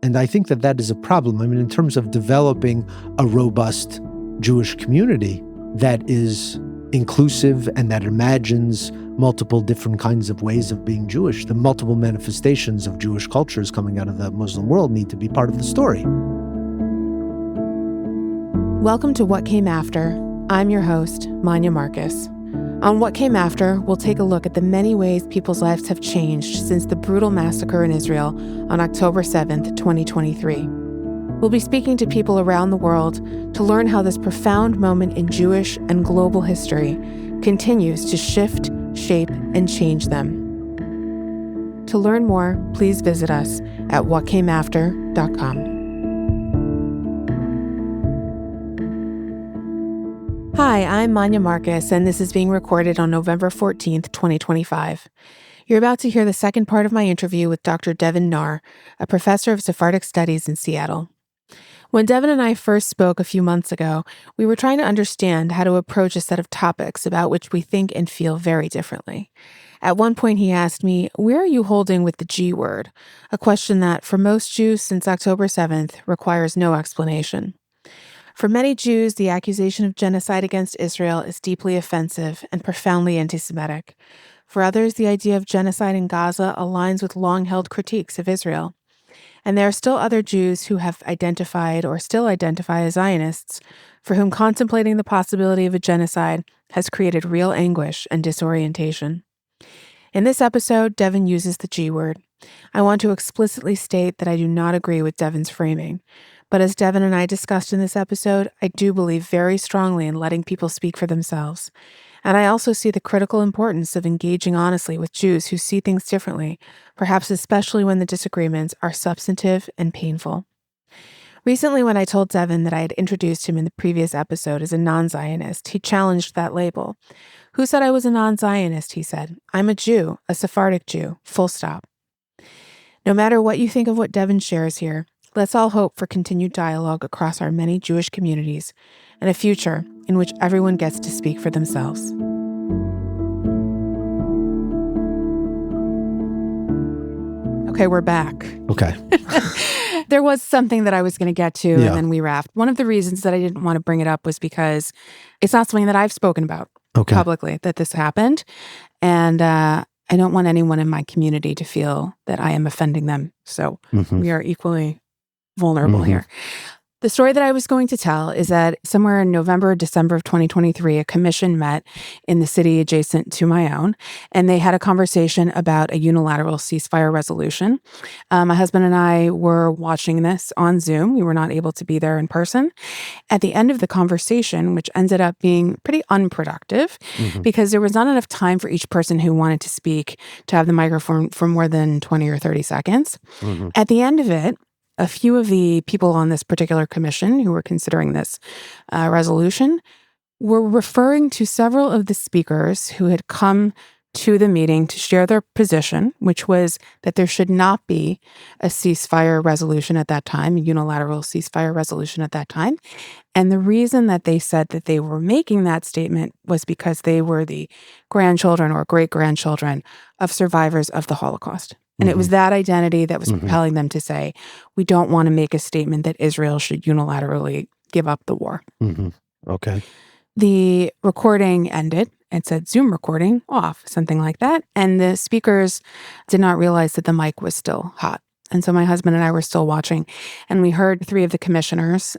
And I think that that is a problem. I mean, in terms of developing a robust Jewish community that is inclusive and that imagines multiple different kinds of ways of being Jewish, the multiple manifestations of Jewish cultures coming out of the Muslim world need to be part of the story. Welcome to What Came After. I'm your host, Manya Marcus. On What Came After, we'll take a look at the many ways people's lives have changed since the brutal massacre in Israel on October 7th, 2023. We'll be speaking to people around the world to learn how this profound moment in Jewish and global history continues to shift, shape, and change them. To learn more, please visit us at whatcameafter.com. Hi, I'm Manya Marcus, and this is being recorded on November 14th, 2025. You're about to hear the second part of my interview with Dr. Devin Naar, a professor of Sephardic Studies in Seattle. When Devin and I first spoke a few months ago, we were trying to understand how to approach a set of topics about which we think and feel very differently. At one point, he asked me, "Where are you holding with the G word?" A question that, for most Jews since October 7th, requires no explanation. For many Jews, the accusation of genocide against Israel is deeply offensive and profoundly antisemitic. For others, the idea of genocide in Gaza aligns with long-held critiques of Israel. And there are still other Jews who have identified or still identify as Zionists, for whom contemplating the possibility of a genocide has created real anguish and disorientation. In this episode, Devin uses the G word. I want to explicitly state that I do not agree with Devin's framing. But as Devin and I discussed in this episode, I do believe very strongly in letting people speak for themselves. And I also see the critical importance of engaging honestly with Jews who see things differently, perhaps especially when the disagreements are substantive and painful. Recently, when I told Devin that I had introduced him in the previous episode as a non-Zionist, he challenged that label. "Who said I was a non-Zionist?" he said. "I'm a Jew, a Sephardic Jew, full stop." No matter what you think of what Devin shares here, let's all hope for continued dialogue across our many Jewish communities and a future in which everyone gets to speak for themselves. Okay, we're back. Okay. There was something that I was going to get to, Yeah. and then we wrapped. One of the reasons that I didn't want to bring it up was because it's not something that I've spoken about publicly, that this happened. And I don't want anyone in my community to feel that I am offending them. So we are equally vulnerable here. The story that I was going to tell is that somewhere in November or December of 2023, a commission met in the city adjacent to my own, and they had a conversation about a unilateral ceasefire resolution. My husband and I were watching this on Zoom. We were not able to be there in person. At the end of the conversation, which ended up being pretty unproductive because there was not enough time for each person who wanted to speak to have the microphone for more than 20 or 30 seconds. At the end of it, a few of the people on this particular commission who were considering this resolution were referring to several of the speakers who had come to the meeting to share their position, which was that there should not be a ceasefire resolution at that time, a unilateral ceasefire resolution at that time. And the reason that they said that they were making that statement was because they were the grandchildren or great-grandchildren of survivors of the Holocaust. And it was that identity that was propelling them to say, we don't want to make a statement that Israel should unilaterally give up the war. Okay. The recording ended. It said Zoom recording off, something like that. And the speakers did not realize that the mic was still hot. And so my husband and I were still watching. And we heard three of the commissioners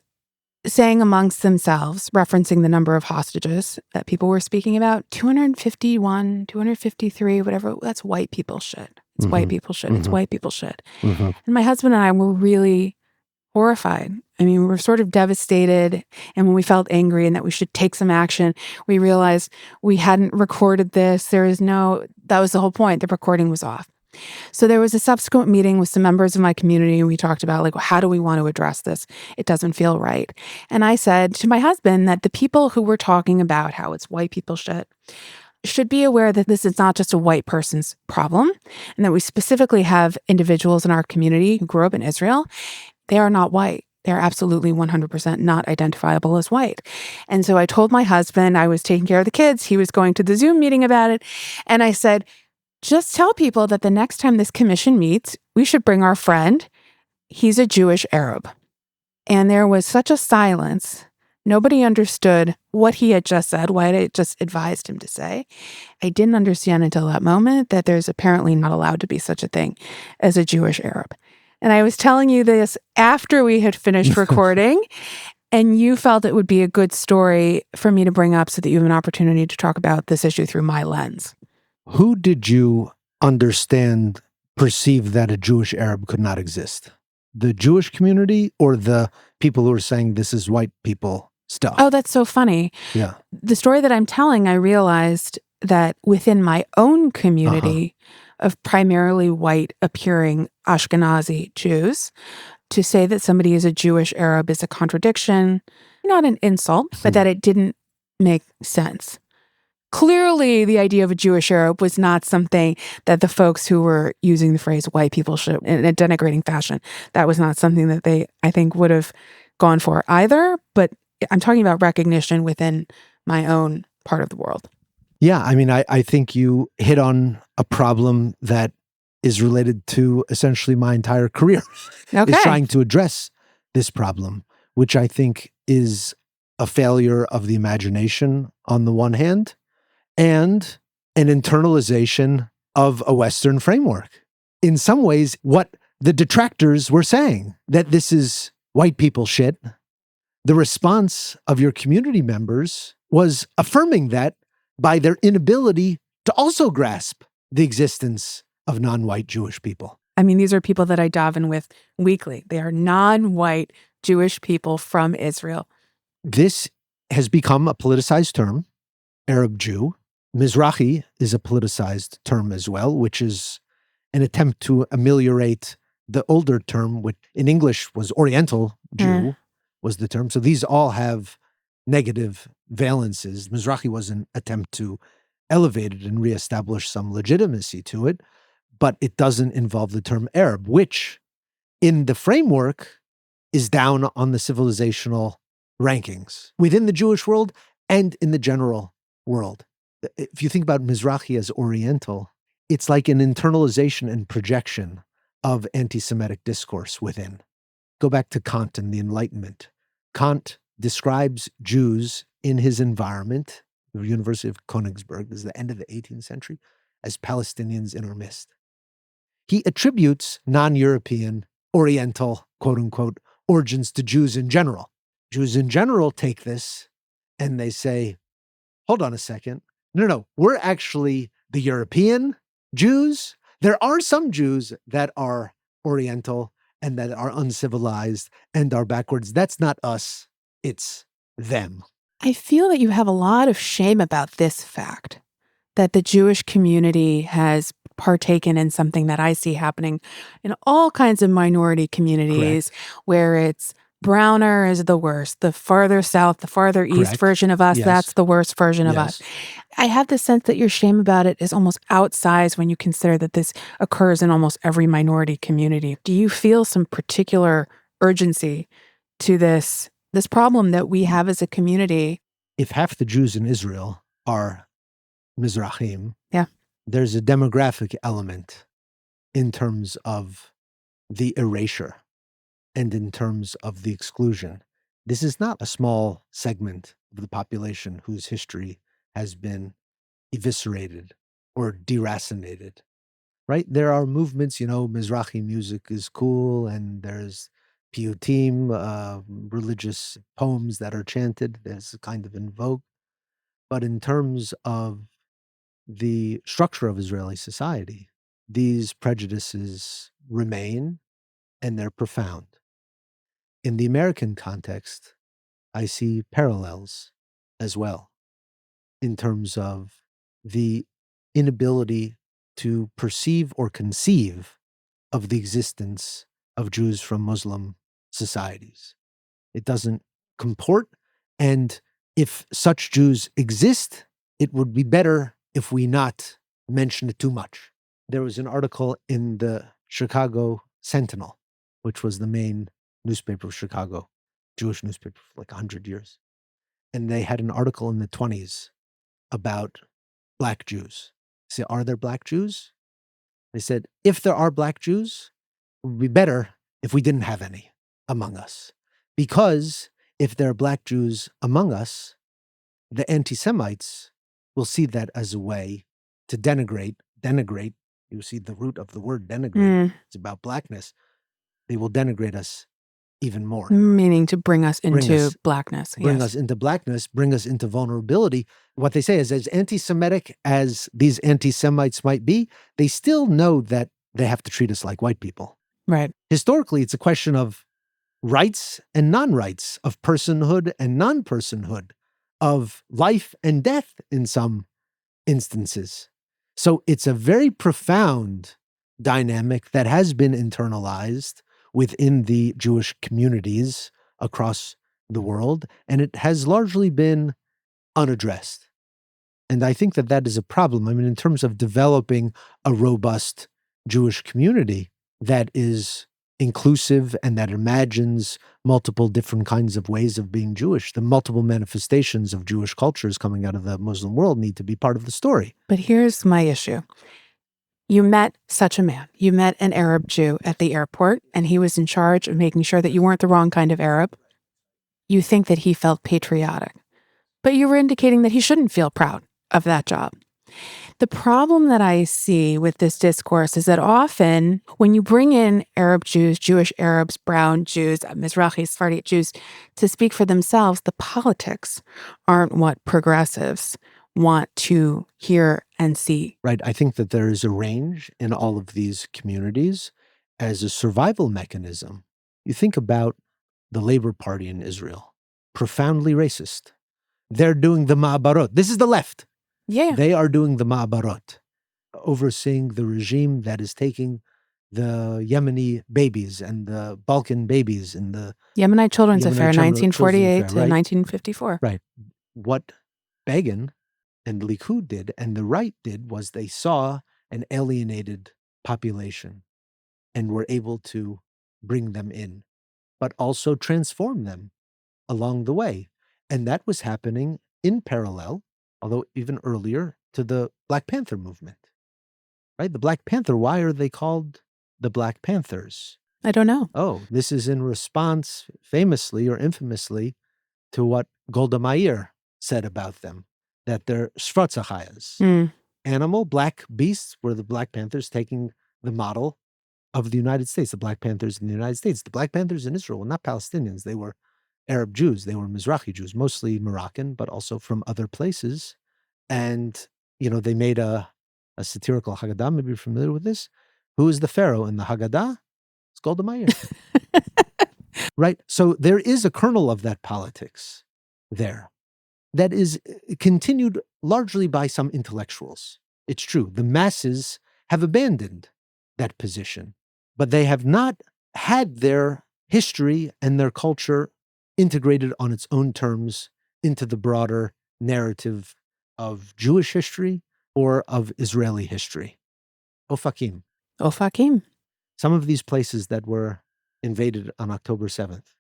saying amongst themselves, referencing the number of hostages that people were speaking about, 251, 253, whatever, that's white people shit. It's white people shit. It's white people shit. And my husband and I were really horrified. I mean, we were sort of devastated. And when we felt angry and that we should take some action, we realized we hadn't recorded this. That was the whole point. The recording was off. So there was a subsequent meeting with some members of my community, and we talked about, like, how do we want to address this? It doesn't feel right. And I said to my husband that the people who were talking about how it's white people shit should be aware that this is not just a white person's problem, and that we specifically have individuals in our community who grew up in Israel. They are not white. They're absolutely 100% not identifiable as white. And so I told my husband, I was taking care of the kids. He was going to the Zoom meeting about it. And I said, just tell people that the next time this commission meets, we should bring our friend he's a Jewish Arab. And there was such a silence. Nobody understood what he had just said, what I just advised him to say. I didn't understand until that moment that there's apparently not allowed to be such a thing as a Jewish Arab. And I was telling you this after we had finished recording, and you felt it would be a good story for me to bring up so that you have an opportunity to talk about this issue through my lens. Who did you understand perceive that a Jewish Arab could not exist? The Jewish community or the people who are saying this is white people stuff? Oh, that's so funny. Yeah. The story that I'm telling, I realized that within my own community of primarily white appearing Ashkenazi Jews, to say that somebody is a Jewish Arab is a contradiction, not an insult, but that it didn't make sense. Clearly, the idea of a Jewish Arab was not something that the folks who were using the phrase white people should, in a denigrating fashion, that was not something that they, I think, would have gone for either. But I'm talking about recognition within my own part of the world. Yeah, I mean, I think you hit on a problem that is related to essentially my entire career. Okay. Is trying to address this problem, which I think is a failure of the imagination on the one hand, and an internalization of a Western framework. In some ways, what the detractors were saying, that this is white people shit, the response of your community members was affirming that by their inability to also grasp the existence of non-white Jewish people. I mean, these are people that I daven with weekly. They are non-white Jewish people from Israel. This has become a politicized term, Arab Jew. Mizrahi is a politicized term as well, which is an attempt to ameliorate the older term, which in English was Oriental Jew, was the term. So these all have negative valences. Mizrahi was an attempt to elevate it and reestablish some legitimacy to it, but it doesn't involve the term Arab, which in the framework is down on the civilizational rankings within the Jewish world and in the general world. If you think about Mizrahi as Oriental, it's like an internalization and projection of anti-Semitic discourse within. Go back to Kant and the Enlightenment. Kant describes Jews in his environment, the University of Königsberg, this is the end of the 18th century, as Palestinians in our midst. He attributes non-European, Oriental, quote unquote, origins to Jews in general. Jews in general take this and they say, hold on a second. No, we're actually the European Jews. There are some Jews that are Oriental and that are uncivilized and are backwards. That's not us. It's them. I feel that you have a lot of shame about this fact, that the Jewish community has partaken in something that I see happening in all kinds of minority communities. Correct. Where it's browner is the worst. The farther south, the farther east Correct. version of us, Yes. that's the worst version of Yes. us. I have the sense that your shame about it is almost outsized when you consider that this occurs in almost every minority community. Do you feel some particular urgency to this problem that we have as a community? If half the Jews in Israel are Mizrahim, Yeah. there's a demographic element in terms of the erasure and in terms of the exclusion. This is not a small segment of the population whose history has been eviscerated or deracinated, right? There are movements, Mizrahi music is cool, and there's piyutim, religious poems that are chanted. There's a kind of in vogue. But in terms of the structure of Israeli society, these prejudices remain, and they're profound. In the American context, I see parallels as well in terms of the inability to perceive or conceive of the existence of Jews from Muslim societies. It doesn't comport, and if such Jews exist, it would be better if we not mention it too much. There was an article in the Chicago Sentinel, which was the main newspaper of Chicago, Jewish newspaper for like 100 years. And they had an article in the 1920s about Black Jews. I say, are there Black Jews? They said, if there are Black Jews, it would be better if we didn't have any among us. Because if there are Black Jews among us, the anti-Semites will see that as a way to denigrate. You see the root of the word denigrate. It's about Blackness. They will denigrate us even more. Meaning to bring us into blackness. Bring us into blackness, bring us into vulnerability. What they say is, as anti-Semitic as these anti-Semites might be, they still know that they have to treat us like white people. Right. Historically, it's a question of rights and non-rights, of personhood and non-personhood, of life and death in some instances. So it's a very profound dynamic that has been internalized within the Jewish communities across the world, and it has largely been unaddressed. And I think that that is a problem. I mean, in terms of developing a robust Jewish community that is inclusive and that imagines multiple different kinds of ways of being Jewish, the multiple manifestations of Jewish cultures coming out of the Muslim world need to be part of the story. But here's my issue. You met such a man. You met an Arab Jew at the airport, and he was in charge of making sure that you weren't the wrong kind of Arab. You think that he felt patriotic, but you were indicating that he shouldn't feel proud of that job. The problem that I see with this discourse is that often when you bring in Arab Jews, Jewish Arabs, brown Jews, Mizrahi, Sephardic Jews to speak for themselves, the politics aren't what progressives want to hear and see. Right. I think that there is a range in all of these communities as a survival mechanism. You think about the Labor Party in Israel, profoundly racist. They're doing the ma'abarot. This is the left. Yeah. They are doing the ma'abarot, overseeing the regime that is taking the Yemeni babies and the Balkan babies and the Yemenite Children's Yemenite Affair, Children's 1948 Affair, to right? 1954. Right. What Begin and Likud did and the right did was they saw an alienated population and were able to bring them in, but also transform them along the way. And that was happening in parallel, although even earlier, to the Black Panther movement. Right? The Black Panther, why are they called the Black Panthers? I don't know. Oh, this is in response, famously or infamously, to what Golda Meir said about them, that they're Shvarzachayas. Animal, black beasts, were the Black Panthers taking the model of the United States, the Black Panthers in the United States. The Black Panthers in Israel were not Palestinians. They were Arab Jews. They were Mizrahi Jews, mostly Moroccan, but also from other places. And, they made a satirical Haggadah. Maybe you're familiar with this. Who is the Pharaoh in the Haggadah? It's Golda Meir. Right? So there is a kernel of that politics there that is continued largely by some intellectuals. It's true. The masses have abandoned that position, but they have not had their history and their culture integrated on its own terms into the broader narrative of Jewish history or of Israeli history. Ofakim. Some of these places that were invaded on October 7th,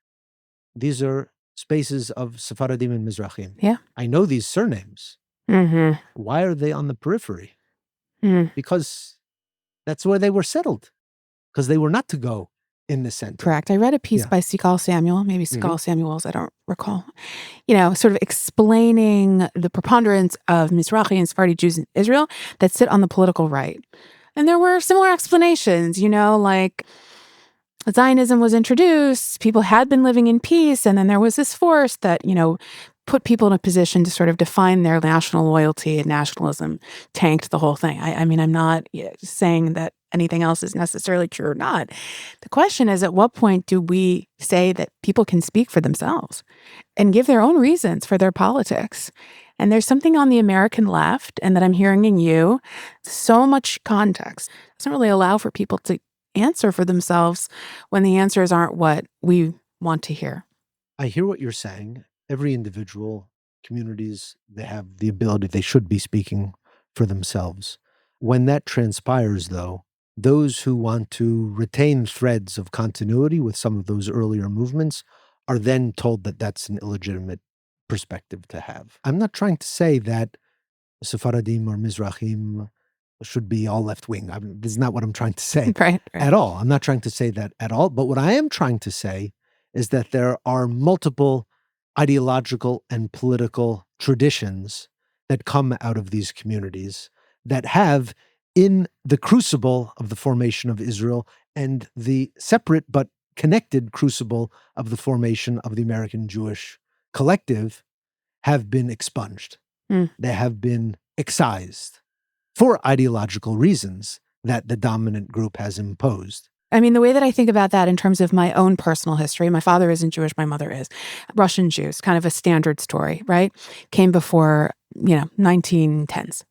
these are spaces of Sephardim and Mizrahim. Yeah. I know these surnames. Mm-hmm. Why are they on the periphery? Because that's where they were settled. Because they were not to go in the center. Correct. I read a piece by Sigal Samuel, maybe Sigal Samuels, I don't recall, sort of explaining the preponderance of Mizrahi and Sephardi Jews in Israel that sit on the political right. And there were similar explanations, like Zionism was introduced, people had been living in peace, and then there was this force that, put people in a position to sort of define their national loyalty, and nationalism tanked the whole thing. I mean, I'm not saying that anything else is necessarily true or not. The question is, at what point do we say that people can speak for themselves and give their own reasons for their politics? And there's something on the American left, and that I'm hearing in you, so much context doesn't really allow for people to answer for themselves when the answers aren't what we want to hear. I hear what you're saying. Every individual, communities, they have the ability, they should be speaking for themselves. When that transpires, though, those who want to retain threads of continuity with some of those earlier movements are then told that that's an illegitimate perspective to have. I'm not trying to say that Sephardim or Mizrahim should be all left-wing. This is not what I'm trying to say Right. at all. I'm not trying to say that at all. But what I am trying to say is that there are multiple ideological and political traditions that come out of these communities that have, in the crucible of the formation of Israel and the separate but connected crucible of the formation of the American Jewish collective, have been expunged. They have been excised for ideological reasons that the dominant group has imposed. I mean, the way that I think about that in terms of my own personal history, my father isn't Jewish, my mother is. Russian Jews, kind of a standard story, right? Came before, 1910s.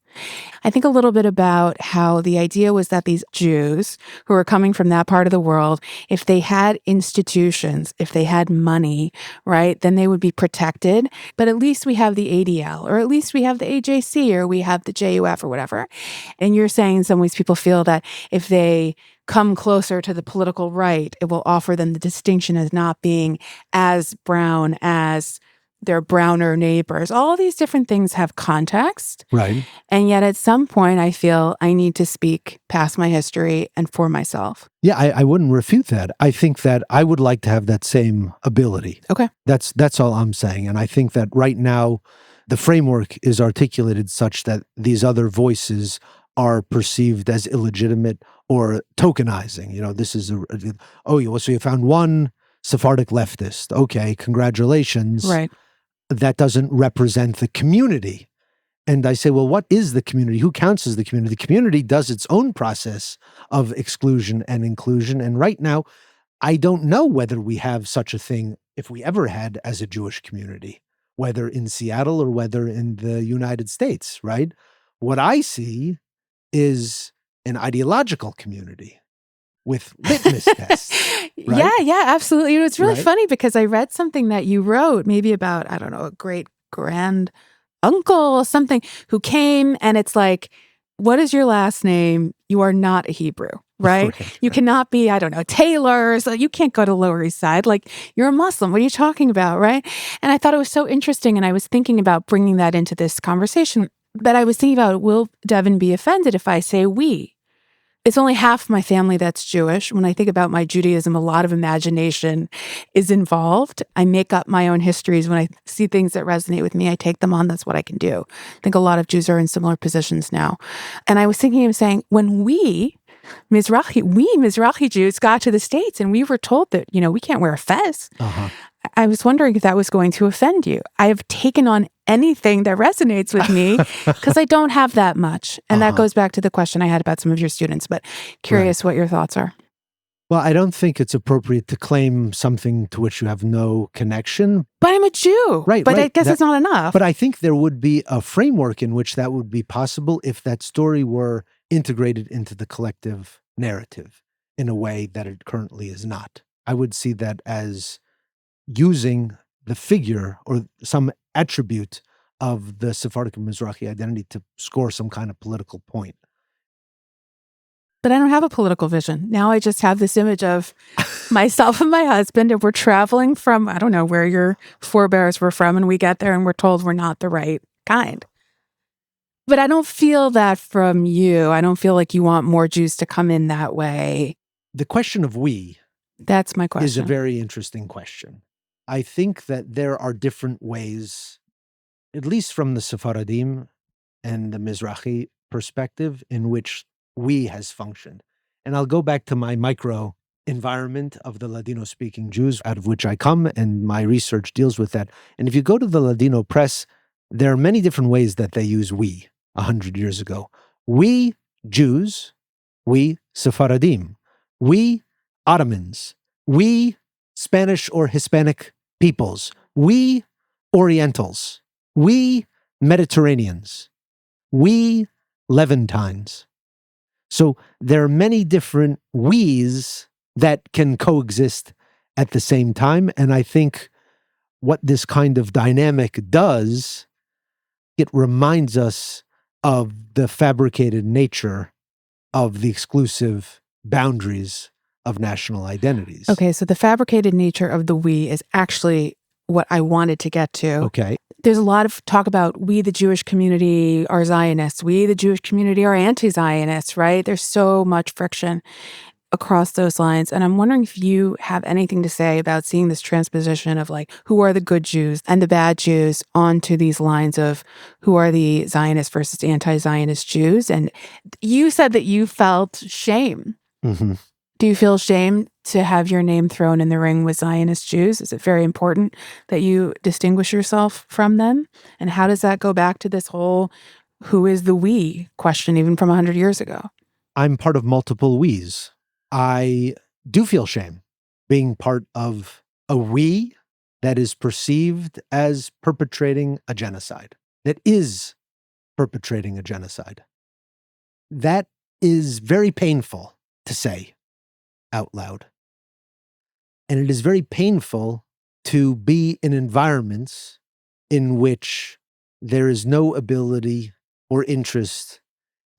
I think a little bit about how the idea was that these Jews who were coming from that part of the world, if they had institutions, if they had money, right, then they would be protected. But at least we have the ADL, or at least we have the AJC, or we have the JUF or whatever. And you're saying in some ways people feel that if they come closer to the political right, it will offer them the distinction as not being as brown as their browner neighbors. All these different things have context. Right. And yet at some point, I feel I need to speak past my history and for myself. Yeah, I wouldn't refute that. I think that I would like to have that same ability. Okay. That's all I'm saying. And I think that right now, the framework is articulated such that these other voices are perceived as illegitimate or tokenizing. This is so you found one Sephardic leftist. Okay, congratulations. Right. That doesn't represent the community. And I say, well, what is the community? Who counts as the community? The community does its own process of exclusion and inclusion. And right now, I don't know whether we have such a thing, if we ever had, as a Jewish community, whether in Seattle or whether in the United States, right? What I see is an ideological community with litmus tests. Right? Yeah, absolutely. It's really Right. funny because I read something that you wrote, maybe about, I don't know, a great grand uncle or something who came, and it's like, what is your last name? You are not a Hebrew, right? You cannot be, I don't know, Taylor. So you can't go to Lower East Side. Like, you're a Muslim. What are you talking about, right? And I thought it was so interesting, and I was thinking about bringing that into this conversation. But I was thinking about, will Devin be offended if I say we? It's only half my family that's Jewish. When I think about my Judaism, a lot of imagination is involved. I make up my own histories. When I see things that resonate with me, I take them on. That's what I can do. I think a lot of Jews are in similar positions now. And I was thinking of saying, when we Mizrahi Jews got to the States and we were told that, we can't wear a fez. I was wondering if that was going to offend you. I have taken on anything that resonates with me because I don't have that much. And that goes back to the question I had about some of your students, but curious what your thoughts are. Well, I don't think it's appropriate to claim something to which you have no connection. But I'm a Jew. Right. But I guess it's not enough. But I think there would be a framework in which that would be possible if that story were integrated into the collective narrative in a way that it currently is not. I would see that as using the figure or some attribute of the Sephardic and Mizrahi identity to score some kind of political point. But I don't have a political vision. Now I just have this image of myself and my husband, and we're traveling from, I don't know where your forebears were from, and we get there and we're told we're not the right kind. But I don't feel that from you. I don't feel like you want more Jews to come in that way. The question of we That's my question. is a very interesting question. I think that there are different ways, at least from the Sephardim and the Mizrahi perspective, in which we has functioned. And I'll go back to my micro environment of the Ladino-speaking Jews out of which I come, and my research deals with that. And if you go to the Ladino press, there are many different ways that they use we 100 years ago. We Jews, we Sephardim, we Ottomans, we Spanish or Hispanic peoples, we Orientals, we Mediterraneans, we Levantines. So there are many different we's that can coexist at the same time. And I think what this kind of dynamic does, it reminds us of the fabricated nature of the exclusive boundaries of national identities. Okay, so the fabricated nature of the we is actually what I wanted to get to. Okay. There's a lot of talk about we, the Jewish community, are Zionists. We, the Jewish community, are anti-Zionists, right? There's so much friction across those lines. And I'm wondering if you have anything to say about seeing this transposition of like, who are the good Jews and the bad Jews onto these lines of who are the Zionist versus anti-Zionist Jews. And you said that you felt shame. Mm-hmm. Do you feel shame to have your name thrown in the ring with Zionist Jews? Is it very important that you distinguish yourself from them? And how does that go back to this whole who is the we question, even from 100 years ago? I'm part of multiple we's. I do feel shame being part of a we that is perceived as perpetrating a genocide, that is perpetrating a genocide. That is very painful to say out loud. And it is very painful to be in environments in which there is no ability or interest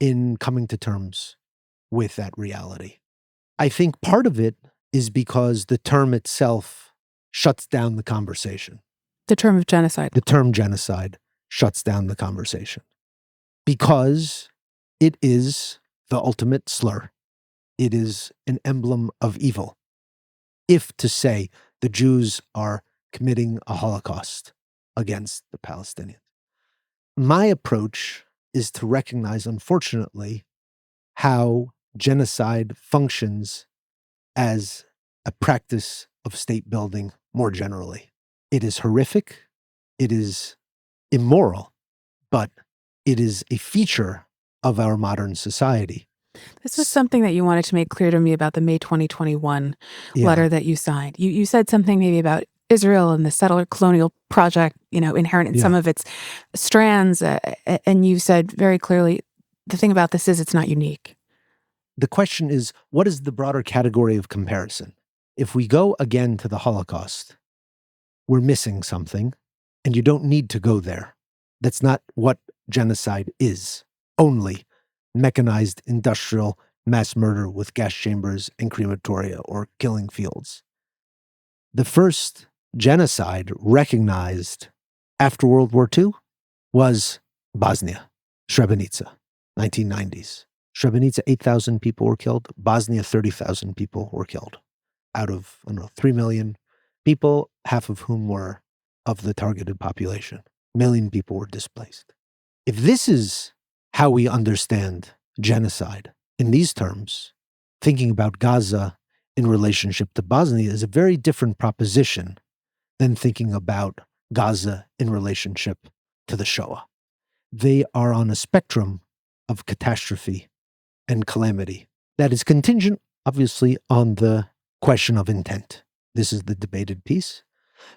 in coming to terms with that reality. I think part of it is because the term itself shuts down the conversation. The term of genocide. The term genocide shuts down the conversation because it is the ultimate slur. It is an emblem of evil. If to say the Jews are committing a Holocaust against the Palestinians. My approach is to recognize, unfortunately, how genocide functions as a practice of state building more generally. It is horrific, it is immoral, but it is a feature of our modern society. This was something that you wanted to make clear to me about the May 2021 letter that you signed. You said something maybe about Israel and the settler colonial project, inherent in some of its strands. And you said very clearly, the thing about this is it's not unique. The question is, what is the broader category of comparison? If we go again to the Holocaust, we're missing something, and you don't need to go there. That's not what genocide is. Only mechanized industrial mass murder with gas chambers and crematoria or killing fields. The first genocide recognized after World War II was Bosnia, Srebrenica, 1990s. Srebrenica, 8,000 people were killed. Bosnia, 30,000 people were killed. Out of, 3 million people, half of whom were of the targeted population. 1 million people were displaced. If this is how we understand genocide in these terms, thinking about Gaza in relationship to Bosnia is a very different proposition than thinking about Gaza in relationship to the Shoah. They are on a spectrum of catastrophe and calamity that is contingent, obviously, on the question of intent. This is the debated piece.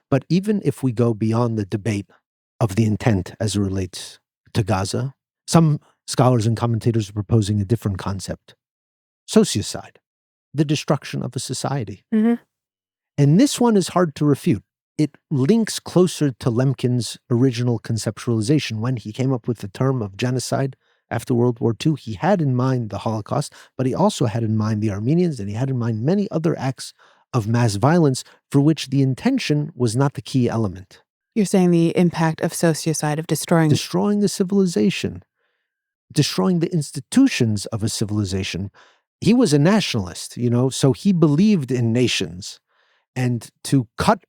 But even if we go beyond the debate of the intent as it relates to Gaza, some scholars and commentators are proposing a different concept. Sociocide, the destruction of a society. Mm-hmm. And this one is hard to refute. It links closer to Lemkin's original conceptualization. When he came up with the term of genocide after World War II, he had in mind the Holocaust, but he also had in mind the Armenians, and he had in mind many other acts of mass violence for which the intention was not the key element. You're saying the impact of sociocide, of destroying the civilization, destroying the institutions of a civilization. He was a nationalist, so he believed in nations. And to cut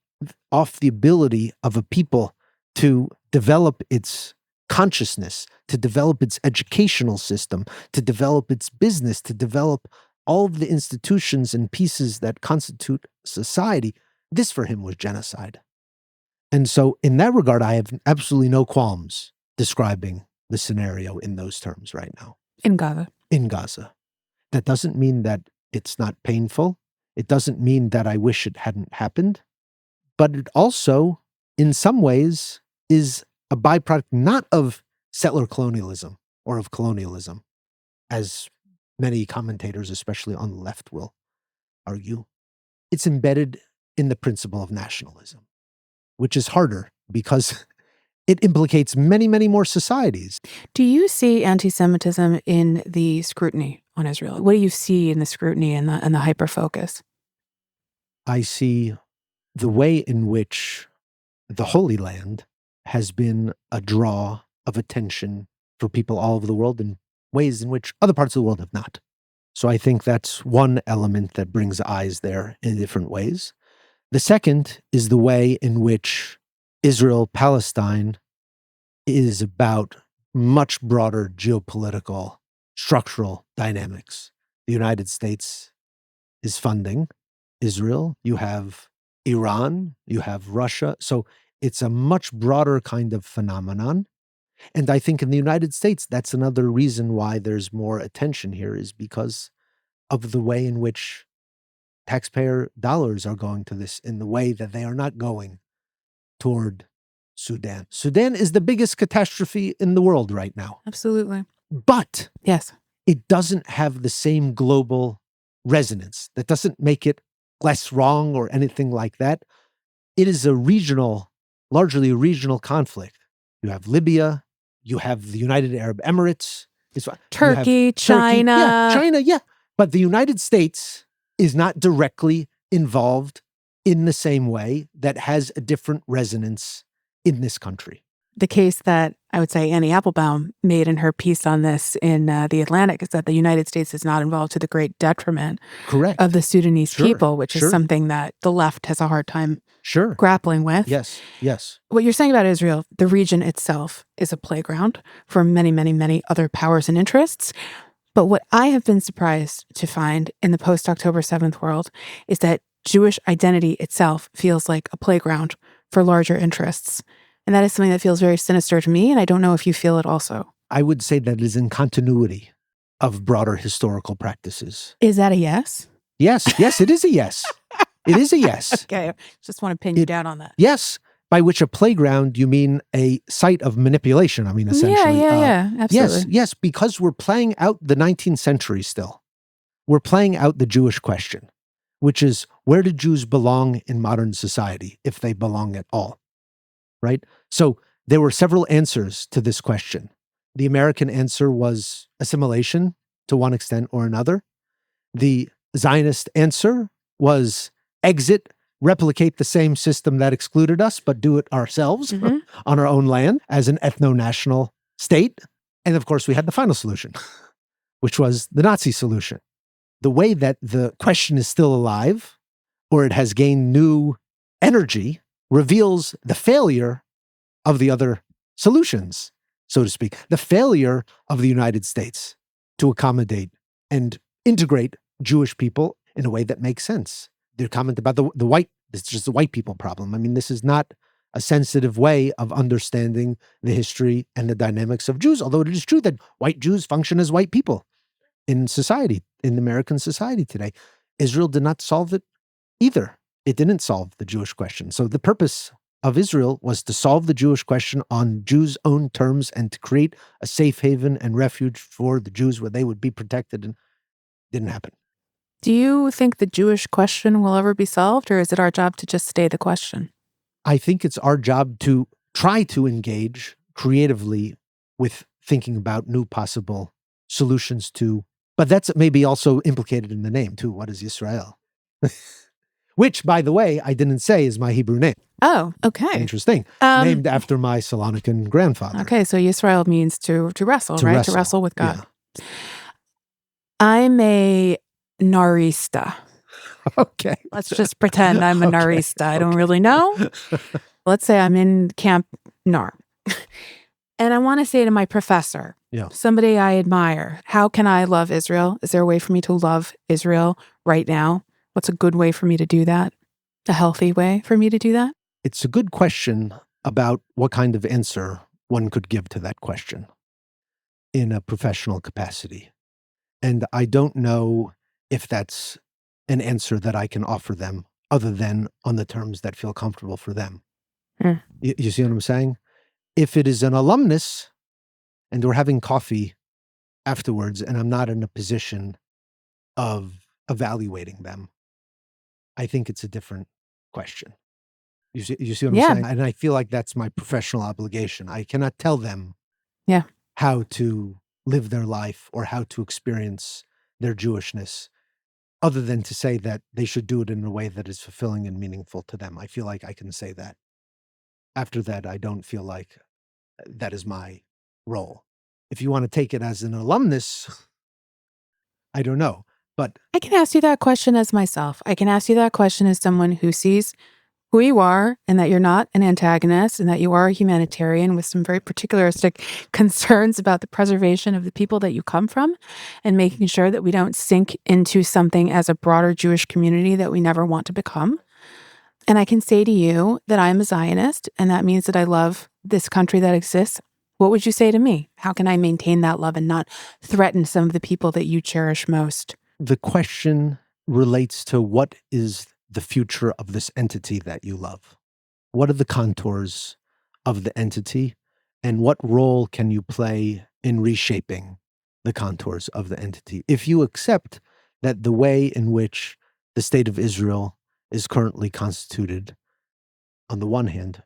off the ability of a people to develop its consciousness, to develop its educational system, to develop its business, to develop all of the institutions and pieces that constitute society, this for him was genocide. And so in that regard, I have absolutely no qualms describing the scenario in those terms right now. in Gaza. In Gaza. That doesn't mean that it's not painful. It doesn't mean that I wish it hadn't happened. But it also, in some ways, is a byproduct not of settler colonialism or of colonialism, as many commentators, especially on the left, will argue. It's embedded in the principle of nationalism, which is harder because it implicates many, many more societies. Do you see anti-Semitism in the scrutiny on Israel? What do you see in the scrutiny and the hyper-focus? I see the way in which the Holy Land has been a draw of attention for people all over the world in ways in which other parts of the world have not. So I think that's one element that brings eyes there in different ways. The second is the way in which Israel-Palestine is about much broader geopolitical, structural dynamics. The United States is funding Israel. You have Iran, you have Russia. So it's a much broader kind of phenomenon. And I think in the United States, that's another reason why there's more attention here, is because of the way in which taxpayer dollars are going to this, in the way that they are not going toward Sudan. Sudan is the biggest catastrophe in the world right now. Absolutely. But Yes. it doesn't have the same global resonance. That doesn't make it less wrong or anything like that. It is largely a regional conflict. You have Libya, you have the United Arab Emirates, Turkey, China. Yeah, China, yeah. But the United States is not directly involved in the same way, that has a different resonance in this country. The case that I would say Annie Applebaum made in her piece on this in The Atlantic is that the United States is not involved to the great detriment Correct. of the Sudanese Sure, people, which is sure. something that the left has a hard time Sure. grappling with. Yes, yes. What you're saying about Israel, the region itself is a playground for many, many, many other powers and interests. But what I have been surprised to find in the post-October 7th world is that Jewish identity itself feels like a playground for larger interests. And that is something that feels very sinister to me, and I don't know if you feel it also. I would say that it is in continuity of broader historical practices. Is that a yes? Yes, it is a yes. It is a yes. Okay, just want to pin you down on that. Yes, by which a playground, you mean a site of manipulation, I mean, essentially. Yeah, absolutely. Yes, because we're playing out the 19th century still. We're playing out the Jewish question, which is, where do Jews belong in modern society, if they belong at all? Right? So there were several answers to this question. The American answer was assimilation to one extent or another. The Zionist answer was exit, replicate the same system that excluded us, but do it ourselves on our own land as an ethno-national state. And of course, we had the final solution, which was the Nazi solution. The way that the question is still alive, or it has gained new energy, reveals the failure of the other solutions, so to speak, the failure of the United States to accommodate and integrate Jewish people in a way that makes sense. Their comment about the white, it's just the white people problem. I mean, this is not a sensitive way of understanding the history and the dynamics of Jews, although it is true that white Jews function as white people in society, in American society today. Israel did not solve it either. It didn't solve the Jewish question. So the purpose of Israel was to solve the Jewish question on Jews' own terms and to create a safe haven and refuge for the Jews where they would be protected, and didn't happen. Do you think the Jewish question will ever be solved, or is it our job to just stay the question? I think it's our job to try to engage creatively with thinking about new possible solutions to, but that's maybe also implicated in the name too. What is Yisrael? Which, by the way, I didn't say is my Hebrew name. Oh, okay. Interesting. Named after my Salonican grandfather. Okay, so Yisrael means to wrestle, right? Wrestle. To wrestle with God. Yeah. I'm a Narista. Okay. Let's just pretend I'm a Narista. I don't really know. Let's say I'm in Camp Nar. And I want to say to my professor, somebody I admire, how can I love Israel? Is there a way for me to love Israel right now? What's a good way for me to do that? A healthy way for me to do that? It's a good question about what kind of answer one could give to that question in a professional capacity. And I don't know if that's an answer that I can offer them other than on the terms that feel comfortable for them. You see what I'm saying? If it is an alumnus and we're having coffee afterwards and I'm not in a position of evaluating them, I think it's a different question. You see what I'm saying? And I feel like that's my professional obligation. I cannot tell them how to live their life or how to experience their Jewishness, other than to say that they should do it in a way that is fulfilling and meaningful to them. I feel like I can say that. After that, I don't feel like that is my role. If you want to take it as an alumnus, I don't know. But I can ask you that question as myself. I can ask you that question as someone who sees who you are and that you're not an antagonist and that you are a humanitarian with some very particularistic concerns about the preservation of the people that you come from and making sure that we don't sink into something as a broader Jewish community that we never want to become. And I can say to you that I'm a Zionist, and that means that I love this country that exists. What would you say to me? How can I maintain that love and not threaten some of the people that you cherish most? the question relates to what is the future of this entity that you love? What are the contours of the entity? And what role can you play in reshaping the contours of the entity? If you accept that the way in which the state of Israel is currently constituted, on the one hand,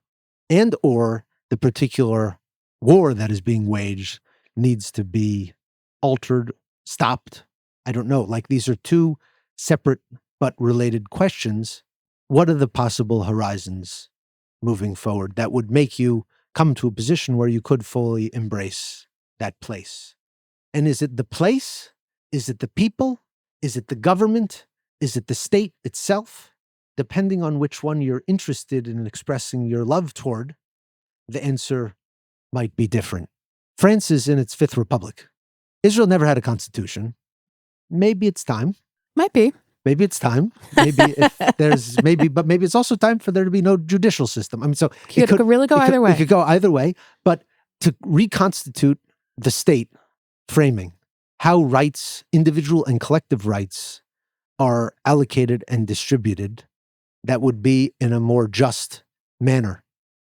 and or the particular war that is being waged needs to be altered, stopped. I don't know. Like, these are two separate but related questions. What are the possible horizons moving forward that would make you come to a position where you could fully embrace that place? And is it the place? Is it the people? Is it the government? Is it the state itself? Depending on which one you're interested in expressing your love toward, the answer might be different. France is in its fifth republic. Israel never had a constitution. Maybe it's time. Might be. Maybe it's time. Maybe if there's but maybe it's also time for there to be no judicial system. I mean, so It could really go either way. It could go either way. But to reconstitute the state framing, how rights, individual and collective rights, are allocated and distributed, that would be in a more just manner.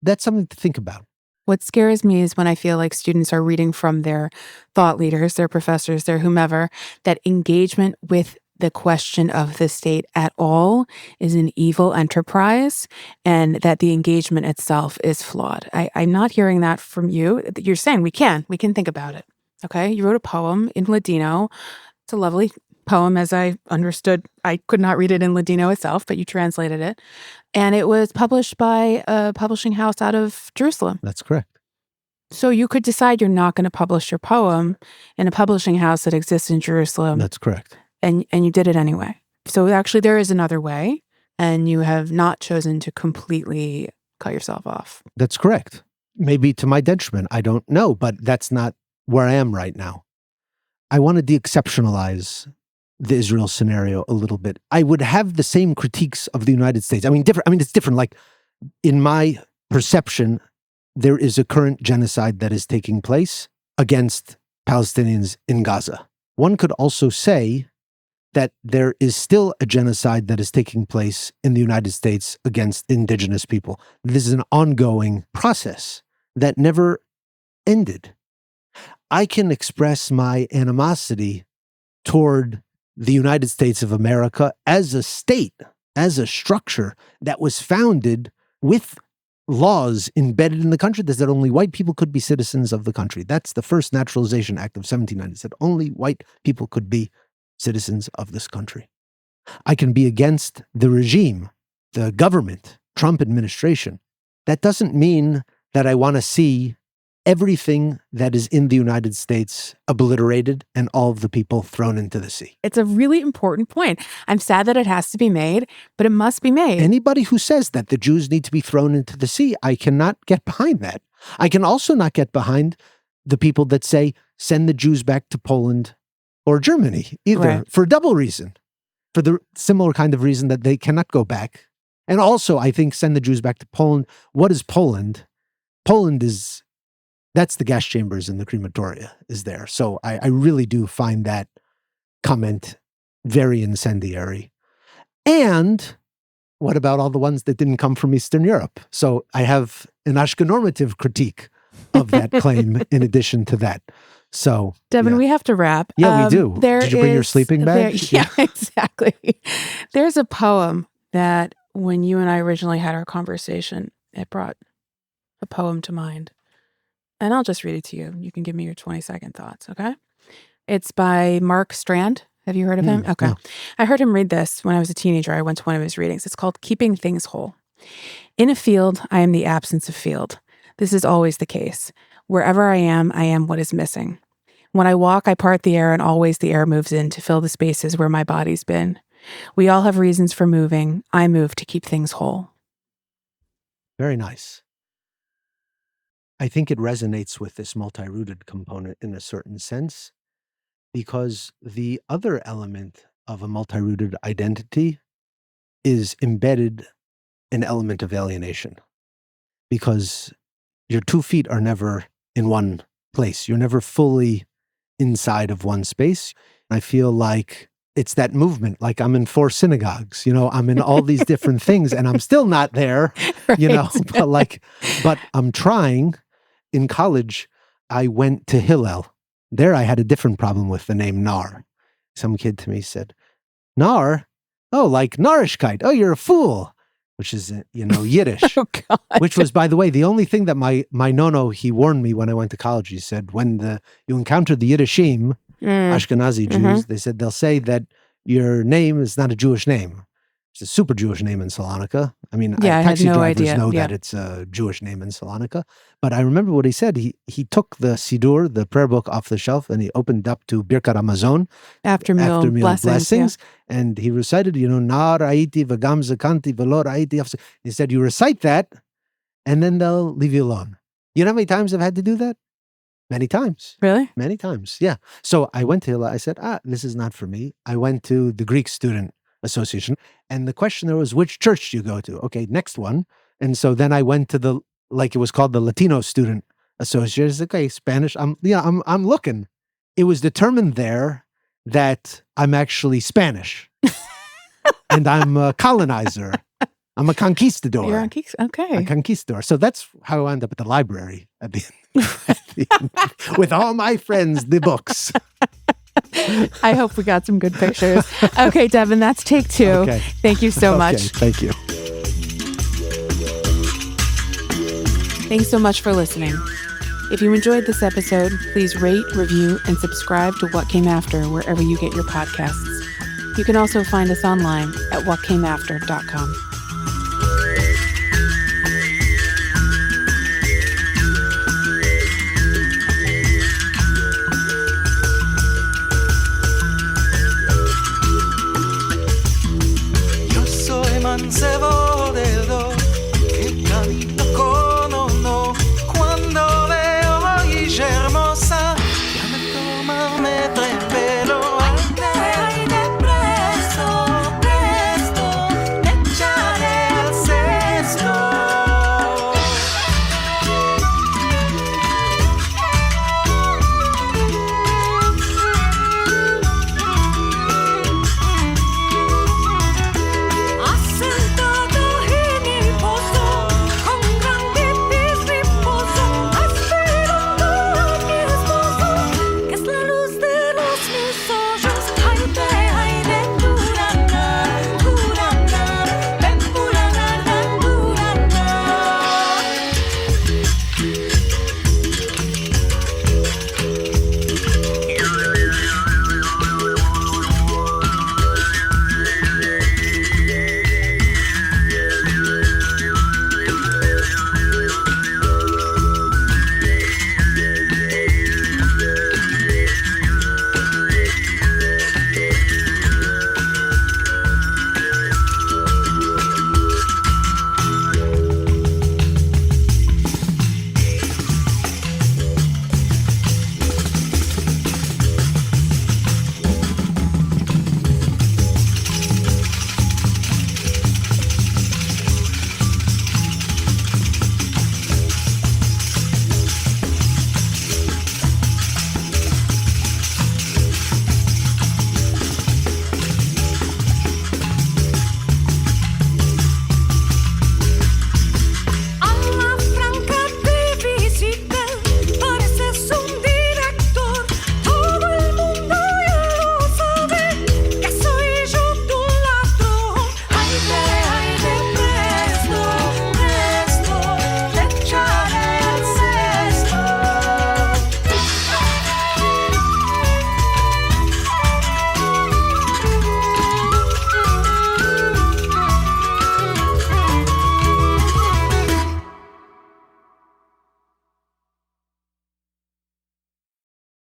That's something to think about. What scares me is when I feel like students are reading from their thought leaders, their professors, their whomever, that engagement with the question of the state at all is an evil enterprise and that the engagement itself is flawed. I'm not hearing that from you. You're saying we can think about it. Okay. You wrote a poem in Ladino. It's a lovely poem, as I understood. I could not read it in Ladino itself, but you translated it. And it was published by a publishing house out of Jerusalem. That's correct. So you could decide you're not going to publish your poem in a publishing house that exists in Jerusalem. That's correct. And you did it anyway. So actually there is another way, and you have not chosen to completely cut yourself off. That's correct. Maybe to my detriment. I don't know, but that's not where I am right now. I want to de-exceptionalize the Israel scenario a little bit. I would have the same critiques of the United States. It's different. Like, in my perception, there is a current genocide that is taking place against Palestinians in Gaza. One could also say that there is still a genocide that is taking place in the United States against indigenous people. This is an ongoing process that never ended. I can express my animosity toward the United States of America as a state, as a structure that was founded with laws embedded in the country that said only white people could be citizens of the country. That's the first Naturalization Act of 1790. It said only white people could be citizens of this country. I can be against the regime, the government, Trump administration. That doesn't mean that I want to see everything that is in the United States obliterated and all of the people thrown into the sea. It's a really important point. I'm sad that it has to be made, but it must be made. Anybody who says that the Jews need to be thrown into the sea, I cannot get behind that. I can also not get behind the people that say, send the Jews back to Poland or Germany, either, right, for a double reason, for the similar kind of reason that they cannot go back. And also, I think, send the Jews back to Poland. What is Poland? Poland is... that's the gas chambers and the crematoria is there. So I really do find that comment very incendiary. And what about all the ones that didn't come from Eastern Europe? So I have an Ashkenormative critique of that claim in addition to that. So, Devin, we have to wrap. Yeah, we do. Did you bring your sleeping bag? Yeah, exactly. There's a poem that when you and I originally had our conversation, it brought a poem to mind. And I'll just read it to you. You can give me your 20-second thoughts, okay? It's by Mark Strand. Have you heard of him? Okay. No. I heard him read this when I was a teenager. I went to one of his readings. It's called Keeping Things Whole. In a field, I am the absence of field. This is always the case. Wherever I am what is missing. When I walk, I part the air, and always the air moves in to fill the spaces where my body's been. We all have reasons for moving. I move to keep things whole. Very nice. I think it resonates with this multi-rooted component in a certain sense, because the other element of a multi-rooted identity is embedded an element of alienation, because your 2 feet are never in one place. You're never fully inside of one space. I feel like it's that movement, like I'm in 4 synagogues, I'm in all these different things and I'm still not there, Right. but I'm trying. In college, I went to Hillel. There I had a different problem with the name Naar. Some kid to me said, Naar? Oh, like Narishkeit. Oh, you're a fool, which is, Yiddish. Oh, God. Which was, by the way, the only thing that my nono, he warned me when I went to college. He said, when you encounter the Yiddishim, Ashkenazi Jews, they said they'll say that your name is not a Jewish name. It's a super Jewish name in Salonika. I mean, taxi drivers know that it's a Jewish name in Salonika. But I remember what he said. He took the Sidur, the prayer book, off the shelf, and he opened up to Birkat Hamazon, after meal blessings. Yeah. And he recited, Na ra'iti v'gam zakanti v'lo ra'iti. He said, you recite that, and then they'll leave you alone. You know how many times I've had to do that? Many times. Really? Many times, yeah. So I went to Hillel. I said, this is not for me. I went to the Greek Student Association, and the question there was, which church do you go to? Okay, next one. And so then I went to it was called the Latino Student Association. I said, okay, Spanish. I'm looking. It was determined there that I'm actually Spanish, and I'm a colonizer. I'm a conquistador. You're okay. A conquistador. So that's how I end up at the library at the end, with all my friends, the books. I hope we got some good pictures. Okay, Devin, that's take 2. Okay. Thank you so much. Thank you. Thanks so much for listening. If you enjoyed this episode, please rate, review, and subscribe to What Came After wherever you get your podcasts. You can also find us online at whatcameafter.com.